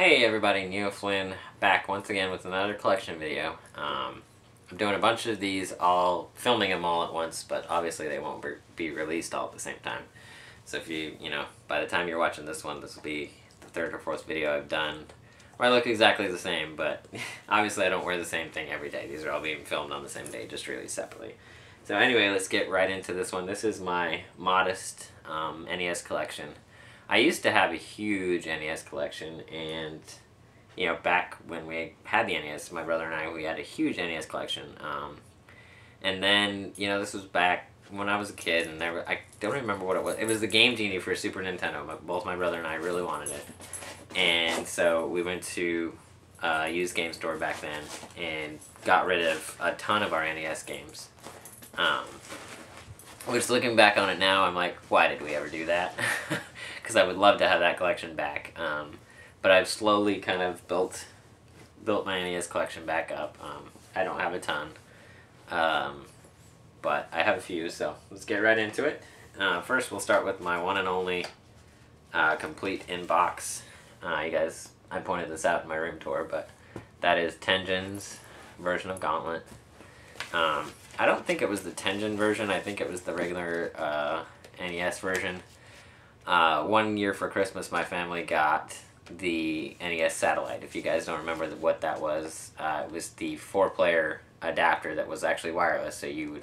Hey everybody, Neo Flynn back once again with another collection video. I'm doing a bunch of these, filming them all at once, but obviously they won't be released all at the same time. So if by the time you're watching this one, this will be the third or fourth video I've done where I look exactly the same, but obviously I don't wear the same thing every day. These are all being filmed on the same day, just released separately. So anyway, let's get right into this one. This is my modest NES collection. I used to have a huge NES collection, and back when we had the NES, my brother and I, we had a huge NES collection. And then this was back when I was a kid, and I don't remember what it was. It was the Game Genie for Super Nintendo. Both my brother and I really wanted it, and so we went to a used game store back then and got rid of a ton of our NES games. Which, looking back on it now, I'm like, why did we ever do that? Because I would love to have that collection back. But I've slowly kind of built my NES collection back up. I don't have a ton, but I have a few, so let's get right into it. First, we'll start with my one and only complete in-box. You guys, I pointed this out in my room tour, but that is Tengen's version of Gauntlet. I don't think it was the Tengen version. I think it was the regular NES version. One year for Christmas, my family got the NES Satellite. If you guys don't remember what that was, it was the 4-player adapter that was actually wireless. So you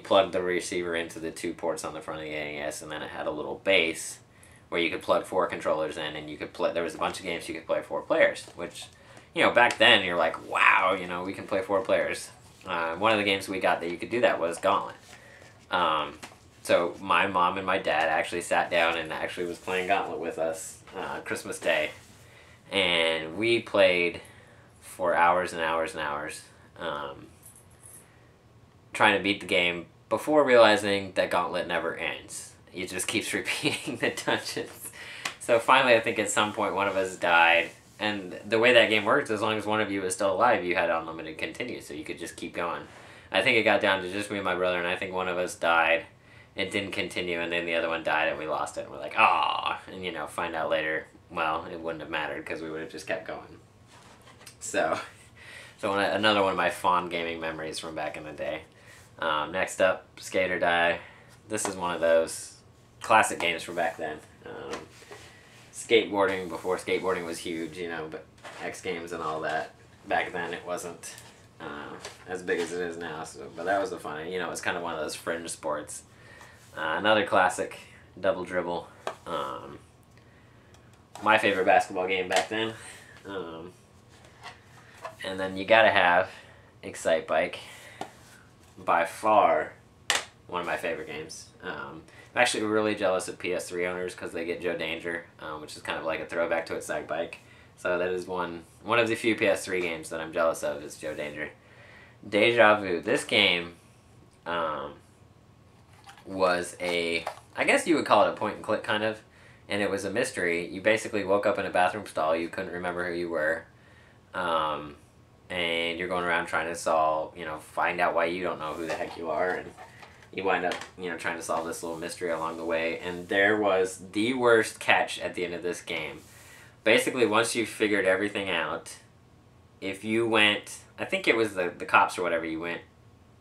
plug the receiver into the 2 ports on the front of the NES, and then it had a little base where you could plug 4 controllers in, and you could play. There was a bunch of games you could play 4 players, which back then you're like, wow, we can play 4 players. One of the games we got that you could do that was Gauntlet. So my mom and my dad actually sat down and actually was playing Gauntlet with us Christmas Day. And we played for hours and hours and hours, trying to beat the game before realizing that Gauntlet never ends. It just keeps repeating the dungeons. So finally, I think at some point one of us died. And the way that game works, as long as one of you was still alive, you had unlimited continue, so you could just keep going. I think it got down to just me and my brother, and I think one of us died. It didn't continue, and then the other one died, and we lost it. And we're like, ah, and find out later, well, it wouldn't have mattered because we would have just kept going. So another one of my fond gaming memories from back in the day. Next up, Skate or Die. This is one of those classic games from back then. Skateboarding, before skateboarding was huge, but X Games and all that. Back then it wasn't as big as it is now, but that was the fun. It's kind of one of those fringe sports. Another classic, Double Dribble. My favorite basketball game back then. And then you gotta have Excitebike. By far one of my favorite games. I'm actually really jealous of PS3 owners because they get Joe Danger, which is kind of like a throwback to Excitebike. So that is one of the few PS3 games that I'm jealous of, is Joe Danger. Deja Vu. This game was I guess you would call it a point and click kind of, and it was a mystery. You basically woke up in a bathroom stall, you couldn't remember who you were, and you're going around trying to solve, find out why you don't know who the heck you are, and you wind up, trying to solve this little mystery along the way. And there was the worst catch at the end of this game. Basically, once you figured everything out, if you went, I think it was the cops or whatever, you went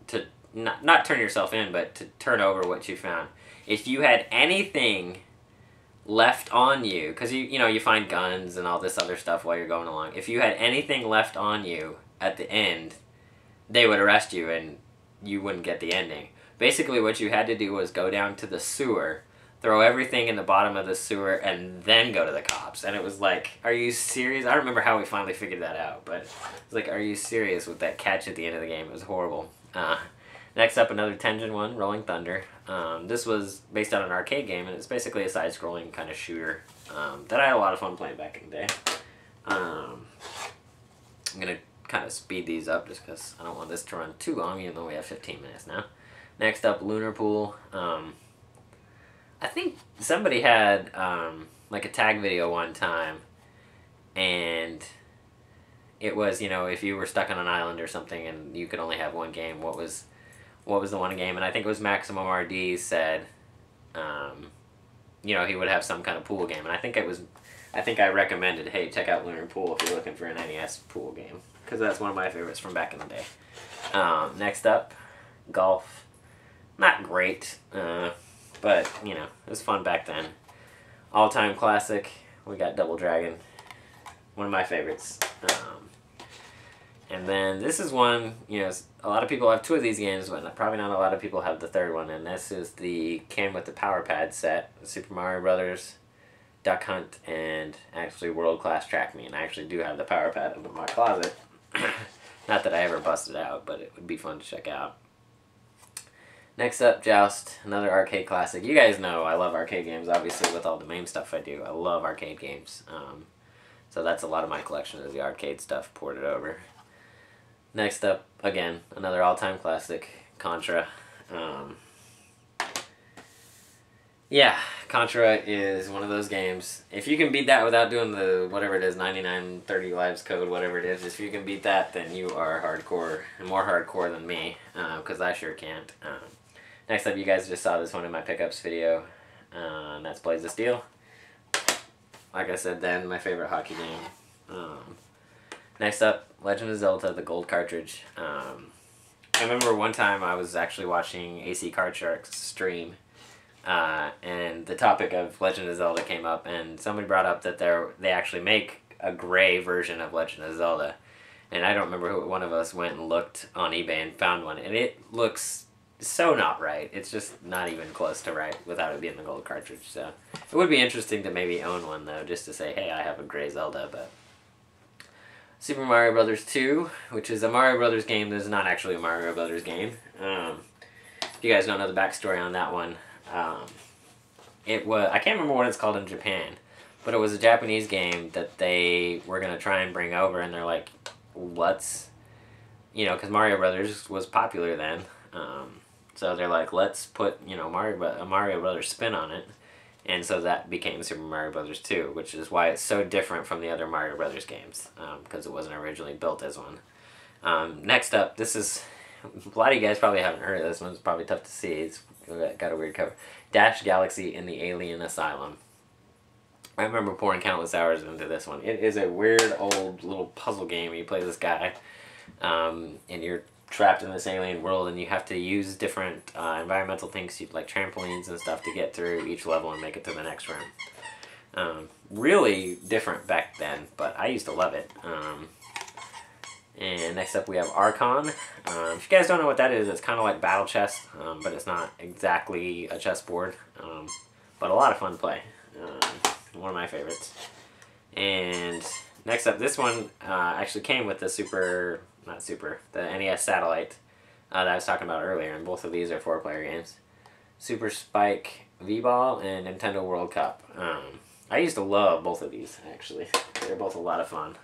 to not turn yourself in, but to turn over what you found. If you had anything left on you, because you find guns and all this other stuff while you're going along. If you had anything left on you at the end, they would arrest you and you wouldn't get the ending. Basically, what you had to do was go down to the sewer, throw everything in the bottom of the sewer, and then go to the cops. And it was like, are you serious? I don't remember how we finally figured that out, but it's like, are you serious with that catch at the end of the game? It was horrible. Next up, another Tengen one, Rolling Thunder. This was based on an arcade game, and it's basically a side-scrolling kind of shooter that I had a lot of fun playing back in the day. I'm going to kind of speed these up just because I don't want this to run too long, even though we have 15 minutes now. Next up, Lunar Pool. I think somebody had like a tag video one time, and it was, if you were stuck on an island or something and you could only have one game, what was the one game? And I think it was Maximum RD said, he would have some kind of pool game, and I think it was I think I recommended, hey, check out Lunar Pool if you're looking for an NES pool game, because that's one of my favorites from back in the day. Next up, golf. Not great, but, you know, it was fun back then. All-time classic, we got Double Dragon. One of my favorites. And then this is one, you know, a lot of people have two of these games, but probably not a lot of people have the third one. And this is came with the Power Pad set, Super Mario Brothers, Duck Hunt, and actually World Class Trackman. I actually do have the Power Pad in my closet. Not that I ever busted out, but it would be fun to check out. Next up, Joust, another arcade classic. You guys know I love arcade games, obviously, with all the MAME stuff I do. I love arcade games. So that's a lot of my collection is the arcade stuff ported over. Next up, again, another all-time classic, Contra. Yeah, Contra is one of those games. If you can beat that without doing the, whatever it is, 9930 lives code, whatever it is, if you can beat that, then you are hardcore, and more hardcore than me, because I sure can't. Next up, you guys just saw this one in my pickups video, and that's Blaze of Steel. Like I said then, my favorite hockey game. Next up, Legend of Zelda, the gold cartridge. I remember one time I was actually watching AC Card Shark's stream, and the topic of Legend of Zelda came up, and somebody brought up that they actually make a gray version of Legend of Zelda. And I don't remember who one of us went and looked on eBay and found one, and it looks so not right. It's just not even close to right without it being the gold cartridge. So it would be interesting to maybe own one though, just to say, hey, I have a gray Zelda. But Super Mario Brothers 2, which is a Mario Brothers game that is not actually a Mario Brothers game. If you guys don't know the backstory on that one, it was, I can't remember what it's called in Japan, but it was a Japanese game that they were going to try and bring over, and they're like, let's, you know, because Mario Brothers was popular then, so they're like, let's put, you know, a Mario Brothers spin on it, and so that became Super Mario Brothers 2, which is why it's so different from the other Mario Brothers games, because it wasn't originally built as one. Next up, this is, a lot of you guys probably haven't heard of this one, it's probably tough to see, it's got a weird cover. Dash Galaxy in the Alien Asylum. I remember pouring countless hours into this one. It is a weird old little puzzle game. You play this guy, and you're trapped in this alien world, and you have to use different environmental things, like trampolines and stuff, to get through each level and make it to the next room. Really different back then, but I used to love it. And next up we have Archon. If you guys don't know what that is, it's kind of like Battle Chess, but it's not exactly a chessboard, but a lot of fun to play. One of my favorites. And next up, this one actually came with the the NES Satellite that I was talking about earlier, and both of these are 4-player games. Super Spike V-Ball and Nintendo World Cup. I used to love both of these, actually. They're both a lot of fun.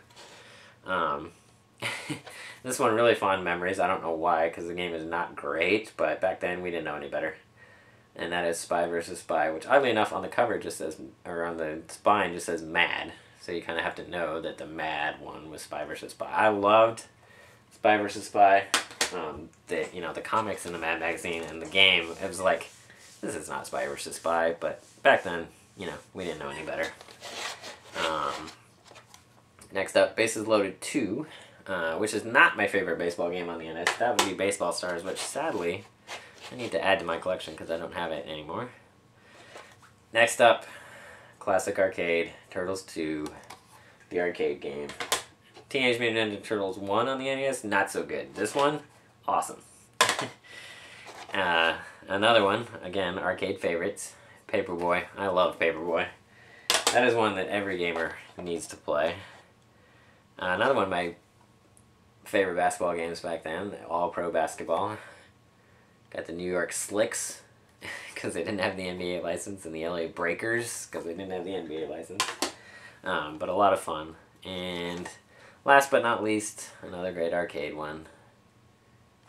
This one, really fond memories. I don't know why, because the game is not great, but back then we didn't know any better. And that is Spy vs. Spy, which oddly enough on the cover just says, or on the spine just says Mad. So you kind of have to know that the Mad one was Spy vs. Spy. I loved Spy vs. Spy. The comics in the Mad magazine and the game, it was like, this is not Spy vs. Spy, but back then, you know, we didn't know any better. Next up, Bases Loaded 2, which is not my favorite baseball game on the NES. That would be Baseball Stars, which sadly I need to add to my collection because I don't have it anymore. Next up, classic arcade, Turtles 2, the arcade game. Teenage Mutant Ninja Turtles 1 on the NES, not so good. This one, awesome. Another one, again, arcade favorites, Paperboy. I love Paperboy. That is one that every gamer needs to play. Another one of my favorite basketball games back then, All-Pro Basketball. Got the New York Slicks, because they didn't have the NBA license, and the LA Breakers, because they didn't have the NBA license. But a lot of fun. And last but not least, another great arcade one.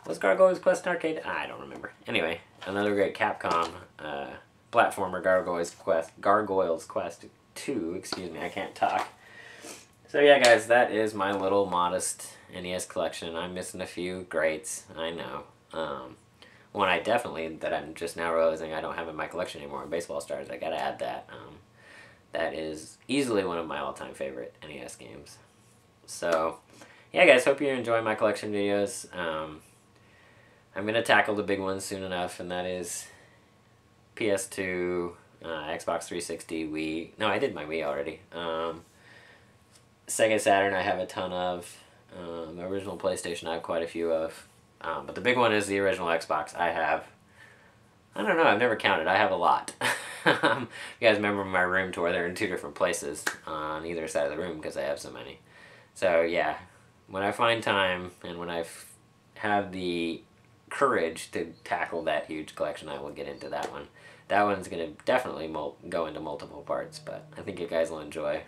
Was Gargoyle's Quest an arcade? I don't remember. Anyway, another great Capcom platformer, Gargoyle's Quest 2. Excuse me, I can't talk. So yeah, guys, that is my little modest NES collection. I'm missing a few greats, I know. One that I'm just now realizing I don't have in my collection anymore, Baseball Stars. I gotta add that. that is easily one of my all-time favorite NES games. So, yeah, guys, hope you enjoy my collection videos. I'm going to tackle the big ones soon enough, and that is PS2, Xbox 360, Wii. No, I did my Wii already. Sega Saturn I have a ton of. Original PlayStation I have quite a few of. But the big one is the original Xbox. I don't know, I've never counted. I have a lot. You guys remember my room tour? They're in 2 different places on either side of the room because I have so many. So yeah, when I find time and when I have the courage to tackle that huge collection, I will get into that one. That one's going to definitely go into multiple parts, but I think you guys will enjoy.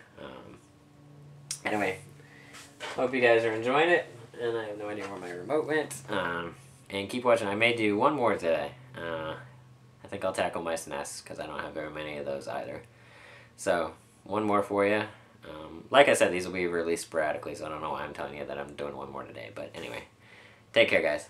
Anyway, hope you guys are enjoying it, and I have no idea where my remote went. And keep watching. I may do one more today. I think I'll tackle my SNES because I don't have very many of those either. So, one more for you. Like I said, these will be released sporadically, so I don't know why I'm telling you that I'm doing one more today. But anyway, take care, guys.